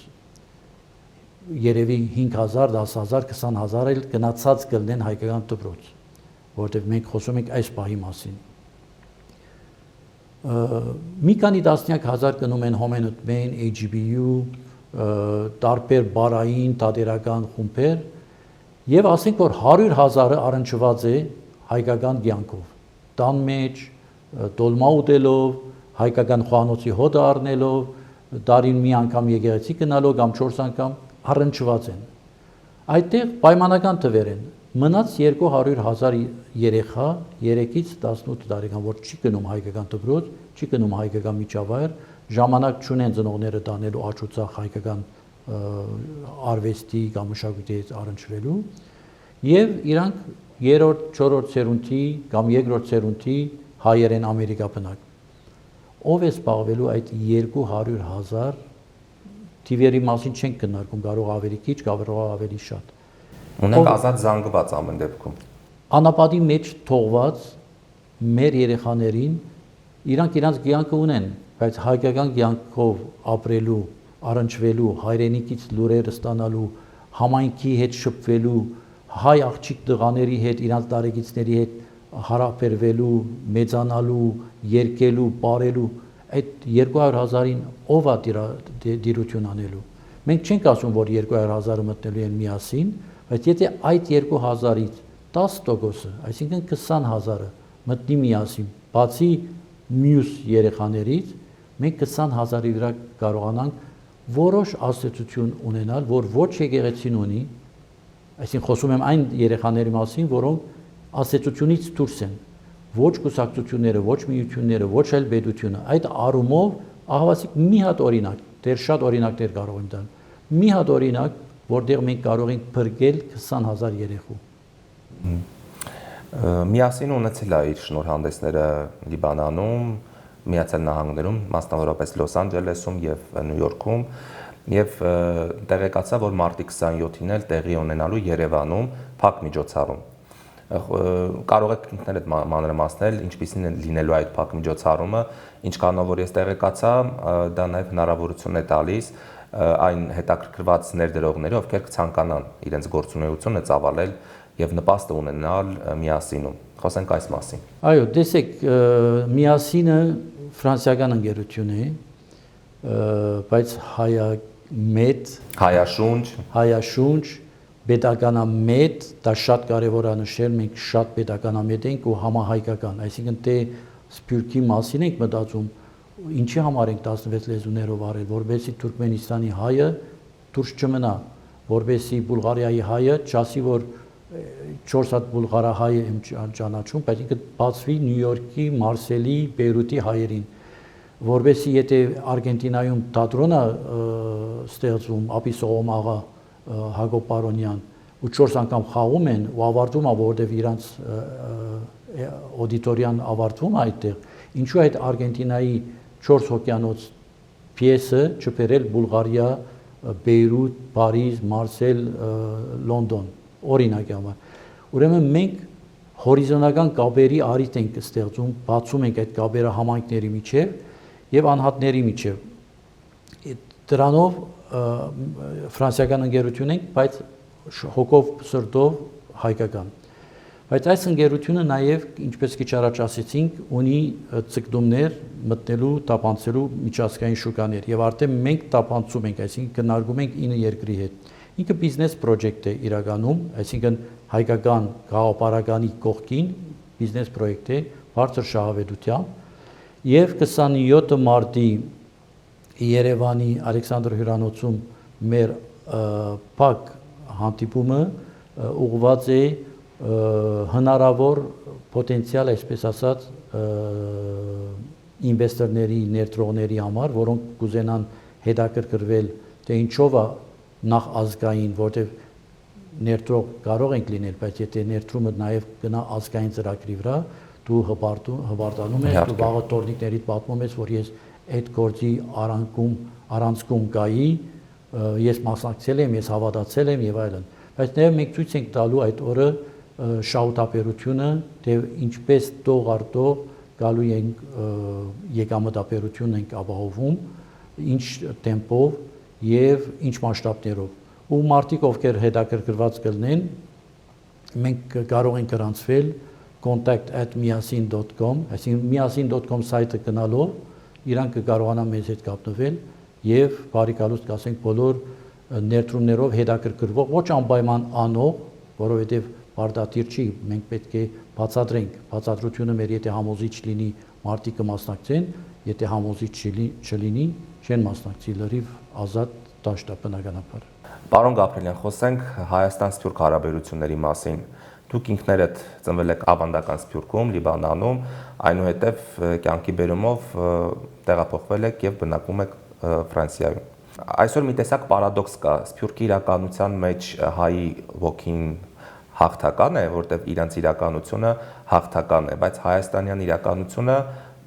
Երևի 5,000, 10,000, 20,000 էլ գնացած կլինեն հայկական դպրոց, որովհետև մենք խոսում ենք այս պահի մասին։ Մի քանի տասնյակ հազար գնում են Home and Main, HBU, տարբեր բարային, տատերական խումբեր, եւ ասենք որ 100,000-ը առնչված է հայկական կյանքով։ Տան մեջ, տոլմա ուտելով, հայկական խոհանոցի հոդը առնելով, տարին մի անգամ եկեղեցի գնալով կամ 4 անգամ առնչված են։ Այդտեղ պայմանական թվեր են։ Մնաց 200,000 երեխա 3-ից 18 տարեկան, որ չի գնում հայկական դպրոց, չի գնում հայկական միջավայր, ժամանակ չունեն ծնողները տանելու աճուցախ հայկական արվեստի կամ մշակույթի հետ առնչվելու, եւ իրանք 3-րդ, 4-րդ սերունդի կամ 2-րդ սերունդի հայեր են Ամերիկա բնակ։ Ով է զբաղվելու այդ 200,000 թիվերի մասին չենք քննարկում, կարող ավելի քիչ, կարող ավելի շատ։ Ունենք ազատ զանգված ամեն դեպքում։ Անապատի մեջ թողված մեր երեխաներին իրանք իրանց կյանքը ունեն, բայց հայկական կյանքով ապրելու, առնչվելու, հայրենիքից լուրերը ստանալու, համայնքի հետ շփվելու, հայ աղջիկ տղաների հետ, իրանց տարեկիցների հետ հարաբերվելու, մեծանալու, երգելու, ապրելու, այդ 200,000-ին ով է դիրություն անելու։ Մենք չենք ասում, որ 200,000-ը մտնելու են միասին, բայց եթե այդ 200,000-ից 10%-ը, այսինքն 20,000-ը մտնի միասին, բացի մյուս երեխաներից, մենք 20,000-ի վրա կարողանանք որոշ ազդեցություն ունենալ, որ ոչ եկեղեցին ունի, այսինքն խոսում եմ այն երեխաների մասին, որոնք ազդեցությունից դուրս են, ոչ կուսակցությունները, ոչ միությունները, ոչ էլ պետությունը։ Այդ առումով ահավասիկ մի հատ օրինակ, դեռ շատ օրինակներ կարող եմ տալ։ Մի հատ օրինակ, որտեղ մենք կարող ենք փրկել 20,000 երեխու։ Միասին ունեցել է իր շնորհանդեսները Լիբանանում, Միացյալ Նահանգներում, մասնավորապես Լոս Անջելեսում եւ Նյու Յորքում, եւ տեղեկացա, որ մարտի 27-ին էլ տեղի ունենալու Երևանում փակ միջոցառում։ Կարող եք ինքներդ մանրամասնել, ինչպիսին է լինելու այդ փակ միջոցառումը, ինչքանով որ ես տեղեկացա, դա նաև հնարավորություն է տալիս այն հետաքրքրված ներդրողների, ովքեր կցանկանան իրենց գործունեությունը ծավալել եւ նպաստը ունենալ միասինում։ Խոսենք այս մասին։ Այո, տեսեք, միասինը ֆրանսիական ընկերություն է, բայց հայաշունչ պետականամետ, դա շատ կարևոր է նշել, մենք շատ պետականամետ ենք ու համահայկական, այսինքն թե Սփյուռքի մասին ենք մտածում, ինչի համար ենք 16 լեզուներով արել, որովհետեւ Թուրքմենստանի հայը դուրս չմնա, որովհետեւ Բուլղարիայի հայը չասի, որ 4 հատ բուլղարահայ եմ ճանաչում, բայց ինքը բացվի Նյու Յորքի, Մարսելի, Բեյրութի հայերին, որովհետեւ եթե Արգենտինայում թատրոնը ստեղծում, Ապիսոհոմ աղա Հակոբ Պարոնյան ու 4 անգամ խաղում են ու ավարտվում է, որովհետև իրանց աուդիտորիան ավարտվում է այդտեղ, ինչու այդ Արգենտինայի 4 հոկյանոց պիեսը չբերել Բուլղարիա, Բեյրութ, Փարիզ, Մարսել, Լոնդոն, օրինակ համար։ Ուրեմն մենք հորիզոնական կապերի առիթ ենք ստեղծում, բացում ենք այդ կապերը համայնքների միջև եւ անհատների միջև։ Դրանով ֆրանսիական ընկերություն ենք, բայց հոգով սրտով հայկական։ Բայց այս ընկերությունը նաև, ինչպես քիչ առաջ ասեցինք, ունի ցկտումներ մտնելու, տապանցելու միջազգային շուկաներ եւ արդեն մենք տապանցում ենք, այսինքն քննարկում ենք 9 երկրի հետ։ Ինքը բիզնես պրոջեկտ է իրականում, այսինքն հայկական գաղափարականի կողքին բիզնես պրոյեկտ է, բարձր շահավետությամբ եւ 27 մարտի Երևանի Ալեքսանդր հյուրանոցում մեր փակ հանդիպումը ուղղված է հնարավոր պոտենցիալ, այսպես ասած, ինվեստորների, ներդրողների համար, որոնք կուզենան հետաքրքրվել, թե ինչով է նախ ազգային, որտեղ ներդրող կարող ենք լինել, բայց եթե ներդրումը նաև գնա ազգային ծրագրի վրա, դու հպարտանում ես, դու վաղը տորնիկներից պատմում ես, որ ես այդ գործի առանցքում կայի, ես մասնակցել եմ, ես հավատացել եմ եւ այլն։ Բայց նաև մենք ցույց ենք տալու այդ օրը շահութաբերությունը, թե ինչպես տող առ տող գալու ենք եկամտաբերությունն ենք ապահովում, ինչ տեմպով եւ ինչ մասշտաբներով։ Ու մարդիկ, ովքեր հետաքրքրված կլինեն, մենք կարող ենք գրանցվել contact@miasin.com, այսինքն miasin.com սայթը գնալով իրանք կկարողանան մեզ հետ կապնվել եւ բարիկալուստ կասենք բոլոր ներդրումներով հետաքրքրվող, ոչ անպայման անող, որովհետեւ բարդատիր չի, մենք պետք է բացատրենք, բացատրությունը մեր եթե համոզիչ լինի, մարդիկ կմասնակցեն, եթե համոզիչ չլինի, չեն մասնակցի լրիվ ազատ դաշտ բնականաբար։ Պարոն Գաբրելյան, խոսենք Հայաստան-Սփյուռք հարաբերությունների մասին։ Դուք ինքներդ ծնվել եք ավանդական Սփյուռքում, Լիբանանում, այնուհետև կյանքի բերումով տեղափոխվել եք եւ բնակվում եք Ֆրանսիայում։ Այսօր մի տեսակ պարադոքս կա, Սփյուռքի իրականության մեջ հայի ոգին հաղթական է, որտեղ իրանց իրականությունը հաղթական է, բայց հայաստանյան իրականությունը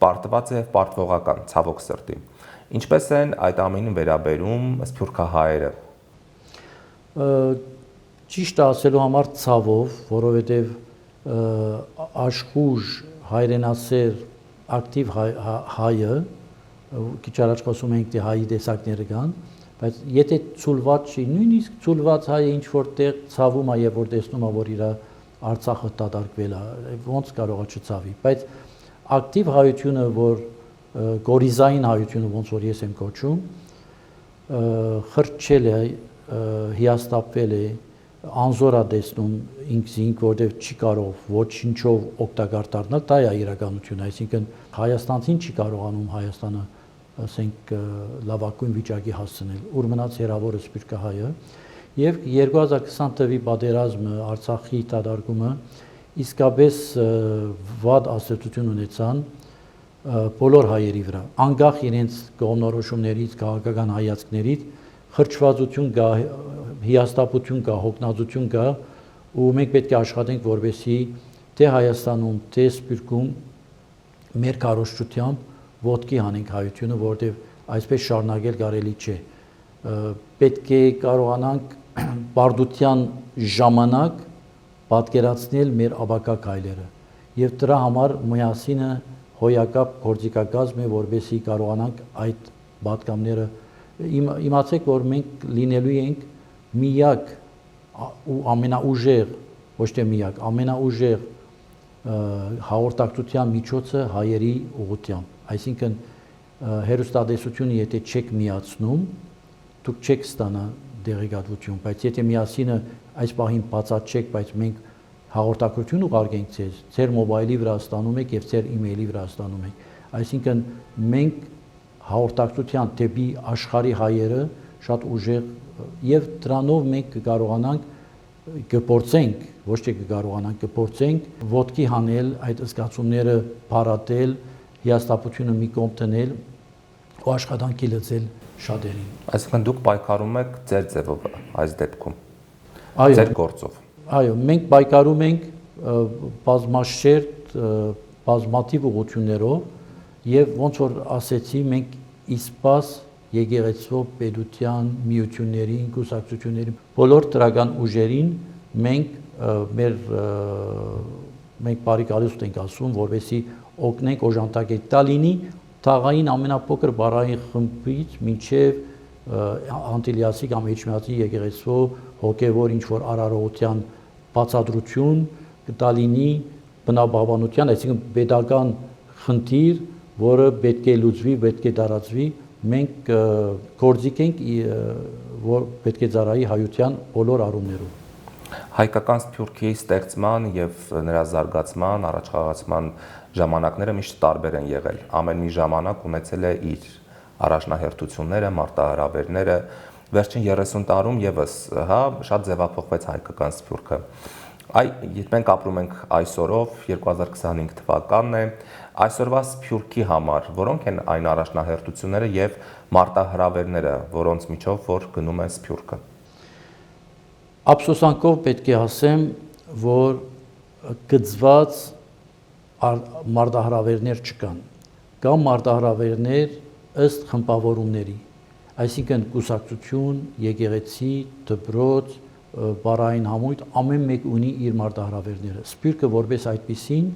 պարտված է եւ պարտվողական, ցավոք սրտի։ Ինչպես են այդ ամենին վերաբերում սփյուռքահայերը։ Ճիշտ ասելու համար ցավով, որովհետեւ աշխուժ հայրենասեր ակտիվ հայը, քիչ առաջ խոսում ենք թե հայի տեսակները կան, բայց եթե ցուլված չի, նույնիսկ ցուլված հայը ինչ որտեղ ցավում է եւ որ տեսնում է որ իր Արցախը դատարկվել է, ոնց կարող է չցավի, բայց ակտիվ հայությունը, որ գորիզային հայությունը, ոնց որ ես եմ կոչում, խրճել է, հիաստապվել է, անզոր է տեսնում ինքզինք, որտեղ չի կարող ոչինչով օգտակար դառնալ, դա է իրականությունը, այսինքն Հայաստանցին չի կարողանում Հայաստանը ասենք լավագույն վիճակի հասցնել, ուր մնաց հերավորը սփյուռքահայը եւ 2020 թվականի պատերազմը, Արցախի դատարկումը իսկապես վատ ազդեցություն ունեցան բոլոր հայերի վրա, անկախ իրենց կողմնորոշումներից, քաղաքական հայացքներից, խրճվածություն կա, հիաստապություն կա, հոգնածություն կա, ու մենք պետք է աշխատենք, որպեսզի թե Հայաստանում, թե Սփյուռքում մեր քարոզչությամբ ոտքի հանենք հայությունը, որովհետև այսպես շարունակել կարելի չէ։ Պետք է կարողանանք բարդության ժամանակ պատկերացնել մեր ապագա քայլերը եւ դրա համար միասինը հոյակապ գործիքակազմ է, որովհետեւ կարողանանք այդ պատկամները իմացեք, որ մենք լինելու ենք միակ ու ամենաուժեղ, ոչ թե միակ, ամենաուժեղ հաղորդակցության միջոցը հայերի ուղղությամբ, այսինքն հերոստատեսությունը եթե չեք միացնում, դուք չեք ստանա դեղեկատվություն, բայց եթե միասինը այս պահին բացատրեք, բայց մենք հաղորդակցություն ուղարկենք ձեզ, ձեր մոբայլի վրա ստանում եք եւ ձեր email-ի վրա ստանում եք, այսինքն մենք հաղորդակցության դեպի աշխարհի հայերը շատ ուժեղ եւ դրանով մենք կկարողանանք կփորձենք, ոչ թե կկարողանանք, կփորձենք ոտքի հանել այդ զգացումները, բարատել, հիաստապությունը մի կողմ տնել ու աշխատանքի լծել շատերին։ Այսինքն դուք պայքարում եք ձեր ձևով այս դեպքում։ Այո, ձեր գործով։ Այո, մենք պայքարում ենք բազմաշերտ, բազմաթիվ ուղղություններով եւ ոնց որ ասեցի, մենք իսպաս եկեղեցու պետության միությունների, կուսակցությունների բոլոր դրական ուժերին մենք բարիկալուստ ենք ասում, որովհետեւ օգնենք օժանդակել դա լինի թաղային ամենափոքր բարային խմբից մինչև անտիլիասի կամ էջմիածի եկեղեցու հոգևոր ինչ որ արարողության բացատրություն դա լինի բնաբավանության, այսինքն pedagogan խնդիր, որը պետք է լուծվի, պետք է տարածվի, մենք գործիք ենք, որ պետք է ծառայի հայության բոլոր առումներով։ Հայկական Սփյուռքի ստեղծման եւ նրա զարգացման, առաջխաղացման ժամանակները միշտ տարբեր են եղել։ Ամեն մի ժամանակ ունեցել է իր առաջնահերթությունները, մարտահրավերները։ Վերջին 30 տարում եւս, շատ ձևափոխվեց հայկական Սփյուռքը։ Մենք ապրում ենք այսօրով, 2025 թվականն է, այսօրվա Սփյուռքի համար, որոնք են այն առաջնահերթությունները եւ մարտահրավերները, որոնց միջով որ գնում է Սփյուռքը։ Ափսոսանքով պետք է ասեմ, որ գծված մարտահրավերներ չկան։ Կան մարտահրավերներ ըստ խմբավորումների, այսինքն կուսակցություն, եկեղեցի, դպրոց, բարային համույթ, ամեն մեկ ունի իր մարտահրավերները։ Սփյուռքը որպես այդպիսին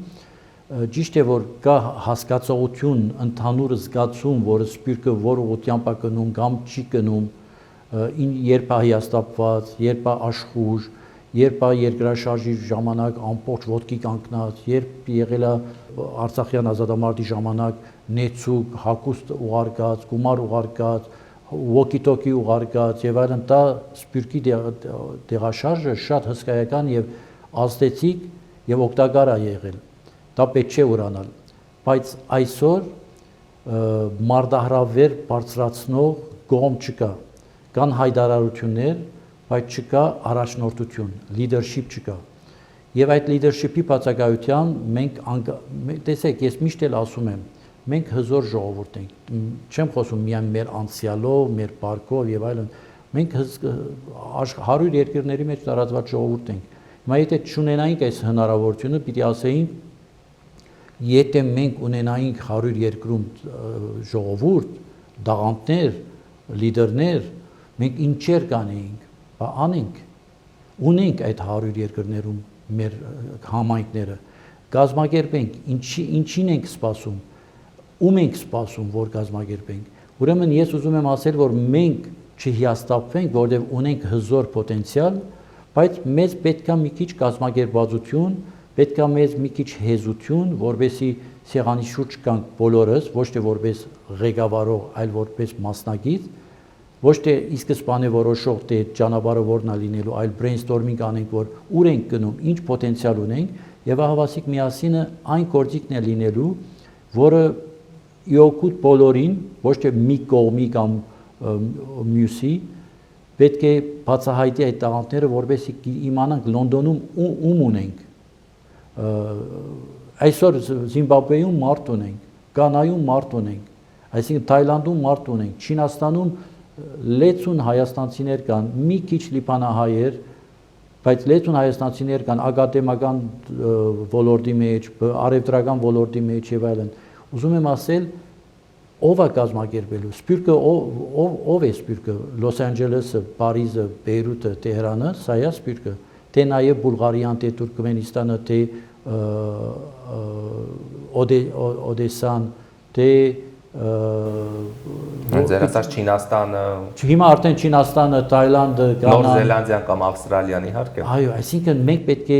ճիշտ է, որ կա հասկացողություն, ընդհանուր զգացում, որ Սփյուռքը որ ուղղությամբ է գնում կամ չի գնում, երբ է հիասթափված, երբ է աշխուժ, երբ է երկրաշարժի ժամանակ ամբողջ ոտքի կանգնած, երբ եղել է Արցախյան ազատամարտի ժամանակ նեցուկ, հագուստ ուղարկած, գումար ուղարկած, walkie-talkie ուղարկած եւ այլն, դա Սփյուռքի տեղաշարժը շատ հսկայական եւ ազդեցիկ եւ օգտակար է եղել։ Դա պետք չէ ուրանալ, բայց այսօր մարտահրավեր բարձրացնող կողմ չկա։ Կան հայտարարություններ, բայց չկա առաջնորդություն, leadership չկա։ Եվ այդ leadership-ի բացակայությամբ մենք տեսեք, ես միշտ էլ ասում եմ, մենք հզոր ժողովուրդ ենք։ Չեմ խոսում միայն մեր անցյալով, մեր բարքով եւ այլն։ Մենք 100 երկրների մեջ տարածված ժողովուրդ ենք։ Հիմա եթե չունենայինք այս հնարավորությունը, պիտի ասեինք, եթե մենք ունենայինք 100 երկրում ժողովուրդ, դաղանտներ, լիդերներ, մենք ինչեր կանեինք, բա անենք, ունենք այդ 100 երկրներում մեր համայնքները, կազմակերպենք, ինչին ենք սպասում, ում ենք սպասում, որ կազմակերպենք։ Ուրեմն ես ուզում եմ ասել, որ մենք չհիասթափվենք, որովհետև ունենք հզոր պոտենցիալ, բայց մեզ պետք է մի քիչ կազմակերպվածություն, պետք է մեզ մի քիչ հեզություն, որովհետեւ սեղանի շուրջ կանք բոլորս, ոչ թե որպես ղեկավարող, այլ որպես մասնագետ, ոչ թե ի սկզբանե որոշող թե ճանապարհը որն է լինելու, այլ brainstorming անենք, որ ուր ենք գնում, ինչ պոտենցիալ ունենք, եւ ահավասիկ միասինը այն գործիքն է լինելու, որը իօգուտ բոլորին, ոչ թե մի կողմի կամ մյուսի, պետք է բացահայտի այդ տաղանդները, որովհետեւ իմանանք Լոնդոնում ում ունենք։ Այսօր Զիմբաբվեում մարդ ունենք, Կանայում մարդ ունենք, այսինքն Թայլանդում մարդ ունենք, Չինաստանում լեցուն հայաստանցիներ կան, մի քիչ լիբանահայեր, բայց լեցուն հայաստանցիներ կան ակադեմիական ոլորտի մեջ, առևտրական ոլորտի մեջ եւ այլն։ Ուզում եմ ասել, ով է կազմակերպելու, Սփյուռքը ով է Սփյուռքը, Լոս Անջելեսը, Փարիզը, Բեյրութը, Տեհրանը, սա է Սփյուռքը, թե նաեւ Բուլղարիան, թե Թուրքմենստանը, թե Օդեսան, թե Ձերասար Չինաստանը, հիմա արդեն Չինաստանը, Թայլանդը, Նոր Զելանդիան կամ Ավստրալիան իհարկե։ Այո, այսինքն մենք պետք է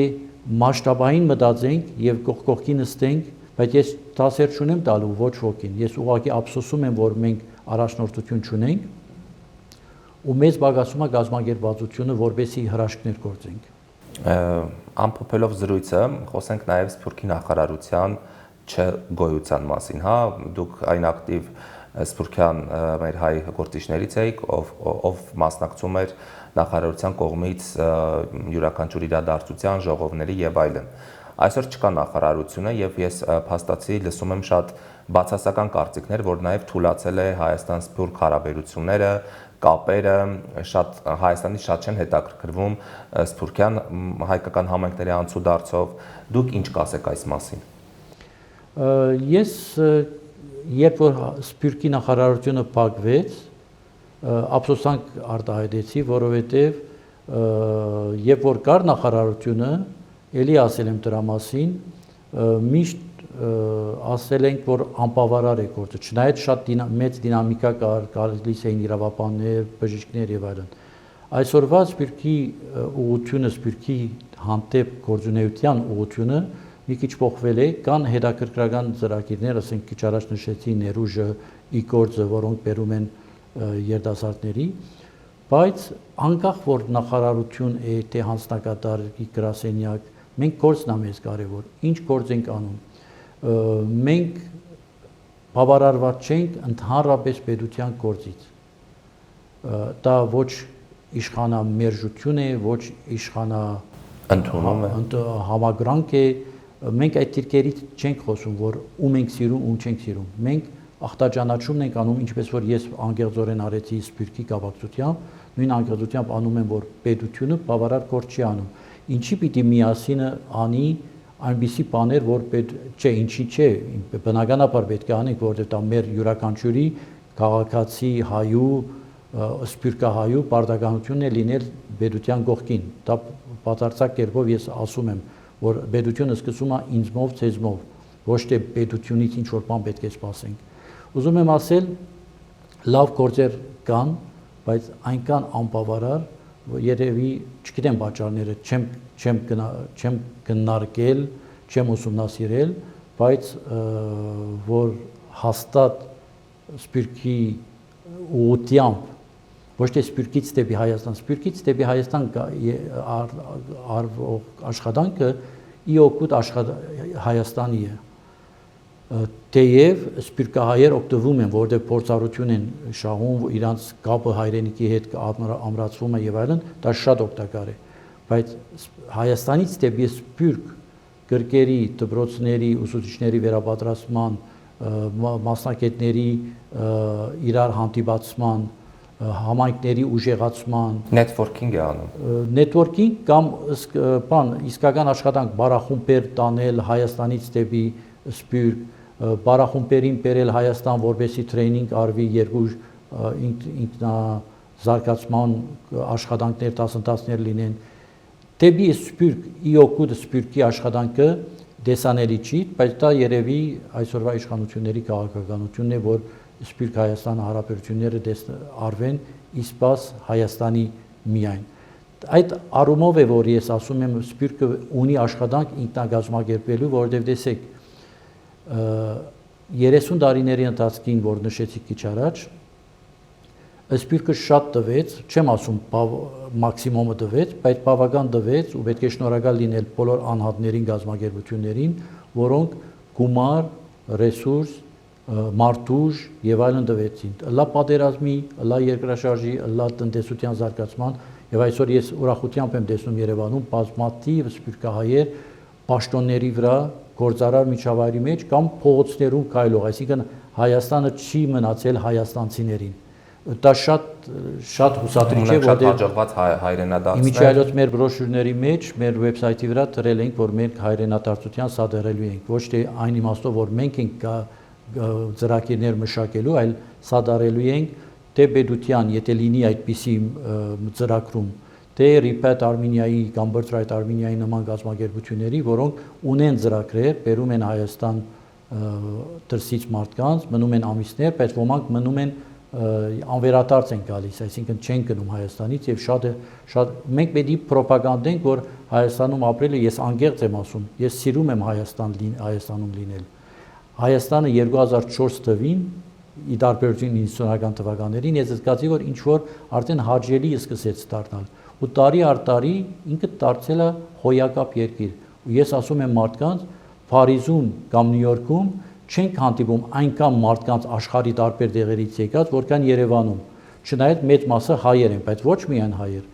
մասշտաբային մտածենք եւ կողքի նստենք, բայց ես դասեր չունեմ տալու ոչ ոքին։ Ես ուղղակի ափսոսում եմ, որ մենք առաջնորդություն չունենք ու մեզ բաղացում է գազམ་ագերբվածությունը, որպեսի հրաշքներ գործենք։ Ամփոփելով զրույցը, խոսենք նաև Սփյուռքի նախարարության չգոյության մասին, հա, դուք այն ակտիվ Սփյուռքյան մեր հայ գործիչներից էիք, ով մասնակցում էր նախարարության կողմից յուրաքանչյուր իրադարձության, ժողովների եւ այլն։ Այսօր չկա նախարարությունը եւ ես փաստացի լսում եմ շատ բացասական կարծիքներ, որ նաև թուլացել է Հայաստան-Սփյուռք հարաբերությունները, կապերը, շատ Հայաստանի շատ չեն հետաքրքրվում Սփյուռքյան հայկական համայնքների անցուդարձով։ Դուք ինչ կասեք այս մասին։ Ես երբ որ Սփյուռքի նախարարությունը փակվեց, ափսոսանք արտահայտեցի, որովհետև երբ որ կար նախարարությունը, ելի ասել եմ դրա մասին, միշտ ասել ենք, որ անբավարար է գործը, չնայած շատ մեծ դինամիկա կար, գալիս էին իրավաբաններ, բժիշկներ եւ այլն։ Այսօրվա Սփյուռքի ուղղությունը, Սփյուռքի հանդեպ գործունեության ուղղությունը մի քիչ փոխվել է, կան հետաքրքրական ծրագիրներ, ասենք քիչ առաջ նշեցի Ներուժը, Իգորձը, որոնք բերում են երիտասարդների, բայց անկախ որ նախարարություն է, թե հանձնակատար, գրասենյակ, մենք գործն է մեզ կարևոր, ինչ գործ ենք անում։ Մենք բավարարված չենք ընդհանրապես պետության գործից։ Դա ոչ իշխանամերժություն է, ոչ իշխանա ընդունում է, համագրանք է, մենք այդ դիրքերից չենք խոսում, որ ում ենք սիրում, ում չենք սիրում։ Մենք ախտաճանաչումն ենք անում, ինչպես որ ես անկեղծորեն արեցի Սփյուռքի կապակցությամբ, նույն անկեղծությամբ անում եմ, որ պետությունը բավարար գործ չի անում։ Ինչի պիտի միասինը անի այնպիսի բաներ, որ չէ, ինչի չէ, բնականաբար պետք է անենք, որովհետև դա մեր յուրաքանչյուրի քաղաքացի հայու, սփյուռքահայու պարտականությունն է լինել պետության կողքին։ Դա բացարձակ կերպով ես ասում եմ, որ պետությունը սկսում է ինձմով, ցեզմով, ոչ թե պետությունից ինչ որ բան պետք է սպասենք։ Ուզում եմ ասել, լավ գործեր կան, բայց այնքան անբավարար, երևի չգիտեմ պատճառները, չեմ քննարկել, չեմ ուսումնասիրել, բայց որ հաստատ Սփյուռքի ուղղությամբ, ոչ թե Սփյուռքից դեպի Հայաստան, Սփյուռքից դեպի Հայաստան աշխատանքը ի օգուտ Հայաստանի է։ Թեև սփյուռքահայեր օգտվում են, որովհետև փորձառություն են շահում, իրանց կապը հայրենիքի հետ ամրացվում է եւ այլն, դա շատ օգտակար է, բայց Հայաստանից դեպի սփյուռք գրքերի, դպրոցների, ուսուցիչների վերապատրաստման, մասնակիցների իրար հանդիպացման, համայնքների ուժեղացման, networking է անում։ Networking կամ բան, իսկական աշխատանք բարախումբեր տանել Հայաստանից դեպի Սփյուռք, բարախումբերին բերել Հայաստան, որպեսզի տրեյնինգ արվի, երկու ինքնազարգացման աշխատանքներ, դասընթացներ լինեն։ Դեպի Սփյուռք, ի օգուտ Սփյուռքի աշխատանքը դեսանելի չի, բայց դա երևի այսօրվա իշխանությունների քաղաքականությունն է, որ Սփյուռք-Հայաստան հարաբերությունները արվեն իսպաս Հայաստանի միայն։ Այդ առումով է, որ ես ասում եմ, Սփյուռքը ունի աշխատանք ինքնագազմագերբելու, որովհետև տեսեք, 30 տարիների ընթացքին, որ նշեցի քիչ առաջ, Սփյուռքը շատ տվեց, չեմ ասում մաքսիմումը տվեց, բայց բավական տվեց ու պետք է շնորհակալ լինել բոլոր անհատներին, գազམ་ագերբություններին, որոնք գումար, ռեսուրս, մարդուժ եւ այլն տվեցին։ Լա պատերազմի, լա երկրաշարժի, լա տնտեսության զարգացման եւ այսօր ես ուրախությամբ եմ տեսնում Երևանում բազմաթիվ սփյուռքահայեր պաշտոնների վրա, գործարար միջավայրի մեջ կամ փողոցներում քայլող, այսինքն Հայաստանը չի մնացել հայաստանցիներին։ Դա շատ հուսադրիչ է, որտեղ հաջողված հայրենադարձ է։ Իմիջիայլոց մեր բրոշյուրների մեջ, մեր վեբսայթի վրա դրել ենք, որ մենք հայրենադարձության սադեռելու ենք, ոչ թե այն իմաստով, որ մենք ենք ծրագիրներ մշակելու, այլ սադառելու ենք թե պետության, եթե լինի այդպիսի ծրագրում, թե Repat Armenia-ի կամ Birthright Armenia-ի նման գազམ་ագերբությունների, որոնք ունեն ծրագրեր, բերում են Հայաստան դրսից մարդկանց, մնում են ամիսներ, բայց ոմանք մնում են անվերադարձ են գալիս, այսինքն չեն գնում Հայաստանից եւ շատ մենք պետք է ռոպագանդենք, որ Հայաստանում ապրելը ես անկեղծ եմ ասում, ես սիրում եմ Հայաստանում լինել։ Հայաստանը 2004 թվին ի տարբերություն 90-ական թվականներին ես զգացի, որ ինչ որ արդեն հաճելի սկսեց դառնալ ու տարի առ տարի ինքը դարձել է հոյակապ երկիր ու ես ասում եմ մարդկանց Փարիզում կամ Նյու Յորքում չենք հանդիպում այնքան մարդկանց աշխարհի տարբեր տեղերից եկած, որքան Երևանում, չնայած մեծ մասը հայեր են, բայց ոչ միայն հայեր։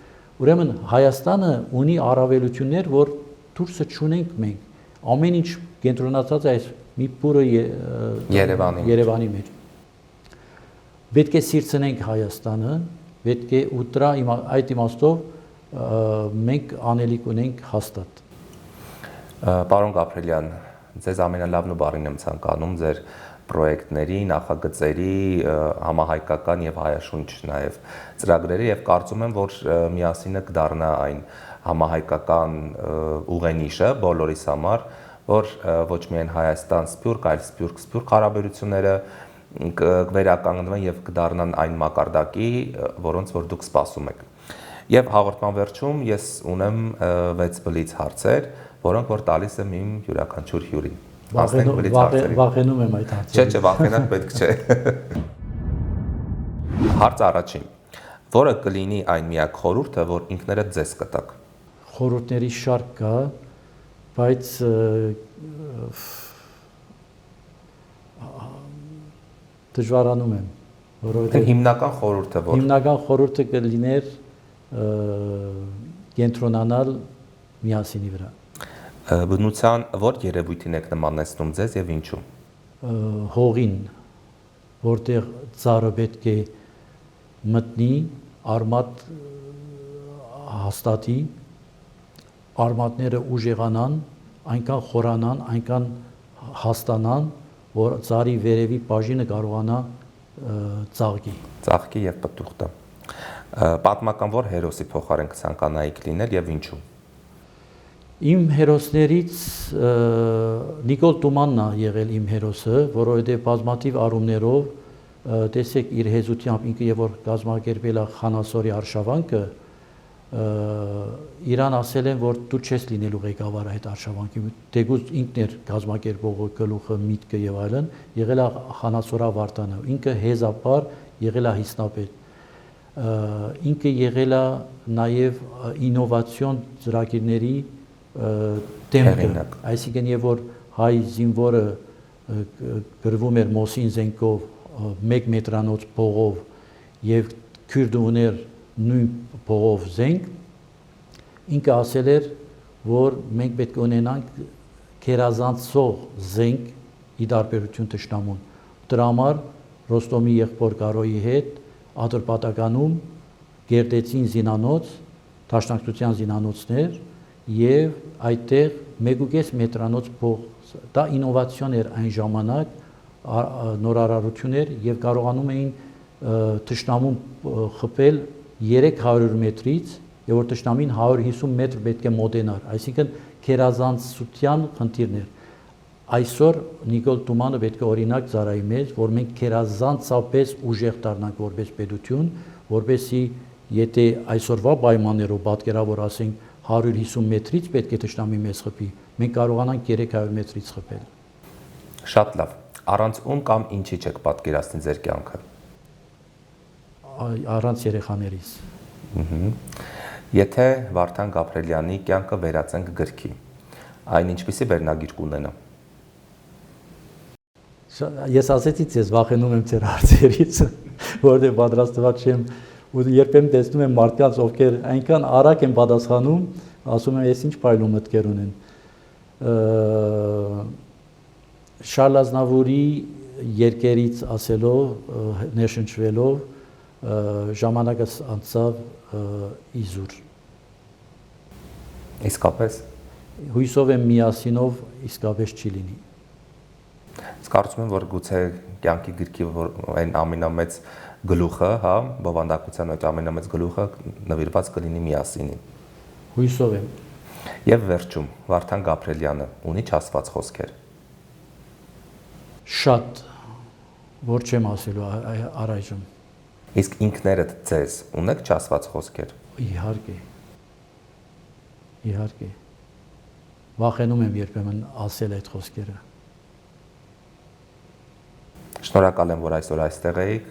Ուրեմն Հայաստանը ունի առավելություններ, որ դուրսը չունենք մենք։ Ամեն ինչ կենտրոնացած է այս մի բուրը Երևանի մեջ։ Պետք է սիրցնենք Հայաստանը, պետք է ու դրա այդ իմաստով մենք անելիք ունենք հաստատ։ Պարոն Գաբրելյան, ձեզ ամենալավն ու բարին եմ ցանկանում ձեր պրոյեկտների, նախագծերի, համահայկական եւ հայաշունչ նաեւ ծրագրերի եւ կարծում եմ, որ միասինը կդառնա այն համահայկական ուղենիշը բոլորիս համար, որ ոչ միայն Հայաստան-Սփյուռք, այլ Սփյուռք-Սփյուռք հարաբերությունները կվերականգնվեն եւ կդառնան այն մակարդակի, որոնց որ դուք սպասում եք։ Եվ հաղորդման վերջում ես ունեմ 6 բլից հարցեր, որոնք որ տալիս եմ իմ յուրաքանչյուր հյուրին։ Վախենում եմ այդ հարցերից։ Չէ, վախենալ պետք չէ։ Հարց առաջին. որը կլինի այն միակ խորհուրդը, որ ինքներդ ձեզ կտաք։ Խորհուրդների շարք կա, բայց դժվարանում եմ, որովհետև հիմնական խորհուրդը որ հիմնական խորհուրդը կլիներ կենտրոնանալ միասինի վրա։ Բնության որ երևույթին եք նմանեցնում ձեզ եւ ինչու։ Հողին, որտեղ ծառը պետք է մտնի, արմատ հաստատի, արմատները ուժեղանան, այնքան խորանան, այնքան հաստանան, որ ծառի վերևի բաժինը կարողանա ծաղկի։ Ծաղկի եւ պտուղ տա։ Պատմական որ հերոսի փոխարեն կցանկանայիք լինել եւ ինչու։ Իմ հերոսներից Նիկոլ Տումանն է եղել իմ հերոսը, որովհետև բազմաթիվ առումներով տեսեք իր հեզությամբ ինքը եւ որ կազմակերպել է Խանասորի արշավանքը, իրան ասել են, որ դու չես լինելու ղեկավարը այդ արշավանքի, թեկուզ ինքն էր կազմակերպողը, գլուխը, միտքը եւ այլն, եղել է Խանասորա Վարդանը, ինքը հեզապար եղել է հիսնապետ, ինքը եղել է նաեւ ինովացիոն ծրագիրների դեմքը, այսինքն եւ որ հայ զինվորը գրվում էր Մոսին զենքով 1 մետրանոց փողով եւ քյուրդը ուներ նույն փողով զենք, ինքը ասել էր, որ մենք պետք է ունենանք քերազանցող զենք ի տարբերություն թշնամուն։ Դրա համար Ռոստոմի եղբոր Կարոյի հետ Ատրպատականում գերտեցին զինանոց, դաշնակցության զինանոցներ եւ այդտեղ 1.5 մետրանոց փող, դա ինովացիոն էր այն ժամանակ, նորարարություն էր եւ կարողանում էին թշնամուն խփել 300 մետրից եւ որ թշնամին 150 մետր պետք է մոտենար, այսինքն քերազանցության խնդիրն էր։ Այսօր Նիկոլ Տումանը պետք է օրինակ ծառայի մեզ, որ մենք քերազանցապես ուժեղ դառնանք որպես պետություն, որպեսզի եթե այսօրվա պայմաններով պատկերավոր ասենք 150 մետրից պետք է թշնամի մեզ խփի, մենք կարողանանք 300 մետրից խփել։ Շատ լավ։ Առանց ում կամ ինչի չեք պատկերացնի ձեր կյանքը։ Առանց երեխաներիս։ Եթե Վարդան Գաբրելյանի կյանքը վերածենք գրքի, այն ինչպիսի վերնագիր կունենա։ Ես ասեցի ձեզ վախենում եմ ձեր հարցերից, որովհետև պատրաստված չեմ ու երբեմն տեսնում եմ մարդկանց, ովքեր այնքան արագ են պատասխանում, ասում եմ, ես ինչ փայլուն մտքեր ունեն։ Շարլ Ազնավուրի երկերից ասելով, ներշնչվելով, ժամանակը անցավ իզուր։ Իսկապես։ Հույսով եմ միասինով իսկապես չի լինի։ Կարծում եմ, որ գուցե կյանքի գրքի այն ամենամեծ գլուխը, հա, բովանդակության այդ ամենամեծ գլուխը նվիրված կլինի միասինին։ Հույսով եմ։ Եվ վերջում, Վարդան Գաբրելյանը ունի չասված խոսքեր։ Շատ, որ չեմ ասելու առայժմ։ Իսկ ինքներդ ձեզ ունեք չասված խոսքեր։ Իհարկե։ Իհարկե։ Վախենում եմ երբեմն ասել այդ խոսքերը։ Շնորհակալ եմ, որ այսօր այստեղ եք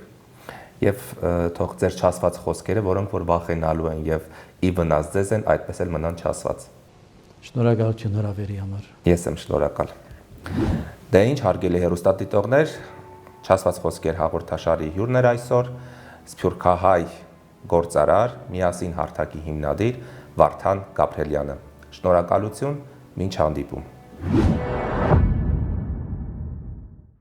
եւ թող ձեր չասված խոսքերը, որոնք որ վախենալու են եւ ի վնաս ձեզ են, այդպես էլ մնան չասված։ Շնորհակալություն հրավերի համար։ Ես եմ շնորհակալ։ Դե ինչ հարգելի հեռուստադիտողներ, չասված խոսքեր հաղորդաշարի հյուրն էր այսօր սփյուռքահայ գործարար, միասին հարթակի հիմնադիր Վարդան Գաբրելյանը։ Շնորհակալություն, մինչ հանդիպում։